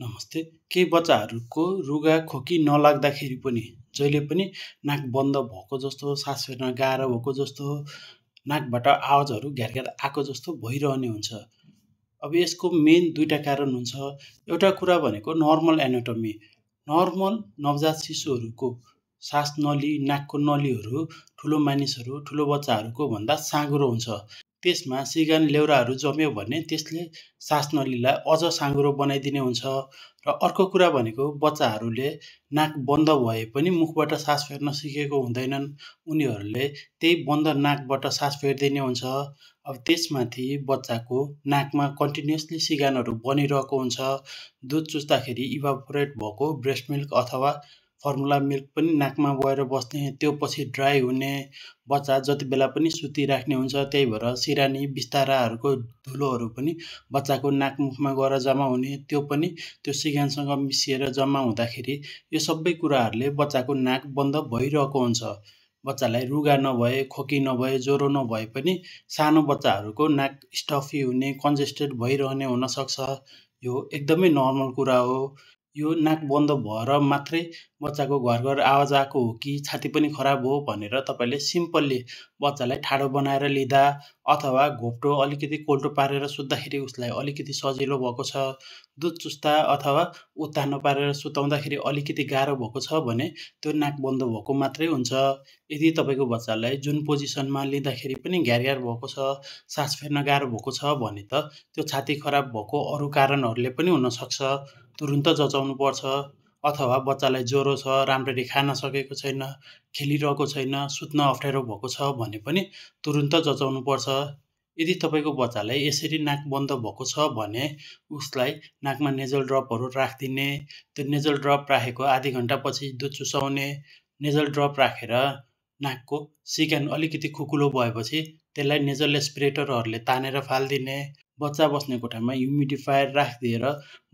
नमस्ते। केही बच्चाहरूको रुगा खोकी नलाग्दाखेरि पनि जहिले पनि नाक बन्द भएको जस्तो, सास फेर्न गाह्रो भएको जस्तो, नाकबाट आवाजहरू घ्यारघ्यार आएको जस्तो भइरहने हुन्छ। अब यसको मेन दुईटा कारण हुन्छ। एउटा कुरा भनेको नर्मल एनाटोमी। नर्मल नवजात शिशुहरूको सास नली, नाकको नलीहरू ठुलो मानिसहरू, ठुलो बच्चाहरूको भन्दा साँघुरो हुन्छ। त्यसमा सिगान लेउराहरू जम्यो भने त्यसले सास नलीलाई अझ साँघुरो बनाइदिने हुन्छ। र अर्को कुरा भनेको बच्चाहरूले नाक बन्द भए पनि मुखबाट सास फेर्न सिकेको हुँदैनन्। उनीहरूले त्यही बन्द नाकबाट सास फेर्दिने हुन्छ। अब त्यसमाथि बच्चाको नाकमा कन्टिन्युअसली सिगानहरू बनिरहेको हुन्छ। दुध चुस्दाखेरि इभापोरेट भएको ब्रेस्ट मिल्क अथवा फर्मुला मिल्क पनि नाकमा गएर बस्ने, त्यो पछि ड्राई हुने, बच्चा जति बेला पनि सुतिराख्ने हुन्छ। त्यही भएर सिरानी बिस्ताराहरूको धुलोहरू पनि बच्चाको नाकमुखमा गएर जम्मा हुने, त्यो पनि त्यो सिगानसँग मिसिएर जम्मा हुँदाखेरि यो सबै कुराहरूले बच्चाको नाक बन्द भइरहेको हुन्छ। बच्चालाई रुगा नभए, खोकी नभए, ज्वरो नभए पनि सानो बच्चाहरूको नाक स्टफी हुने, कन्जेस्टेड भइरहने हुनसक्छ। यो एकदमै नर्मल कुरा हो। यो नाक बन्द भएर मात्रै बच्चाको घर घर आवाज आएको हो कि छाती पनि खराब हो भनेर तपाईँले सिम्पल्ली बच्चालाई ठाडो बनाएर लिँदा अथवा घोप्टो अलिकति कोल्टो पारेर सुत्दाखेरि उसलाई अलिकति सजिलो भएको छ, दुध चुस्दा अथवा उत्तानो पारेर सुताउँदाखेरि अलिकति गाह्रो भएको छ भने त्यो नाक बन्द भएको मात्रै हुन्छ। यदि तपाईँको बच्चालाई जुन पोजिसनमा लिँदाखेरि पनि घ्यारघ्यार भएको छ, सास फेर्न गाह्रो भएको छ भने त त्यो छाती खराब भएको अरू कारणहरूले पनि हुनसक्छ। तुरुन्त जचाउनु पर्छ। अथवा बच्चालाई ज्वरो छ, राम्ररी खान सकेको छैन, खेलिरहेको छैन, सुत्न अप्ठ्यारो भएको छ भने पनि तुरुन्त जचाउनु पर्छ। यदि तपाईँको बच्चालाई यसरी नाक बन्द भएको छ भने उसलाई नाकमा नेजल ड्रपहरू राखिदिने, त्यो नेजल ड्रप राखेको आधी घन्टापछि दुध चुसाउने, नेजल ड्रप राखेर नाकको सिगान अलिकति खुकुलो भएपछि त्यसलाई नेजल एस्पिरेटरहरूले तानेर फालिदिने, बच्चा बस्ने कोठामा ह्युमिडिफायर राखिदिएर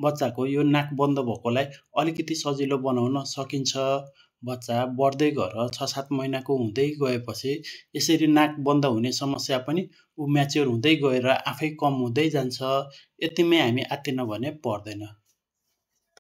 बच्चाको यो नाक बन्द भएकोलाई अलिकति सजिलो बनाउन सकिन्छ। बच्चा बढ्दै गएर 6-7 महिनाको हुँदै गएपछि यसरी नाक बन्द हुने समस्या पनि ऊ म्याच्योर हुँदै गएर आफै कम हुँदै जान्छ। यतिमै हामी आत्तिन भने पर्दैन।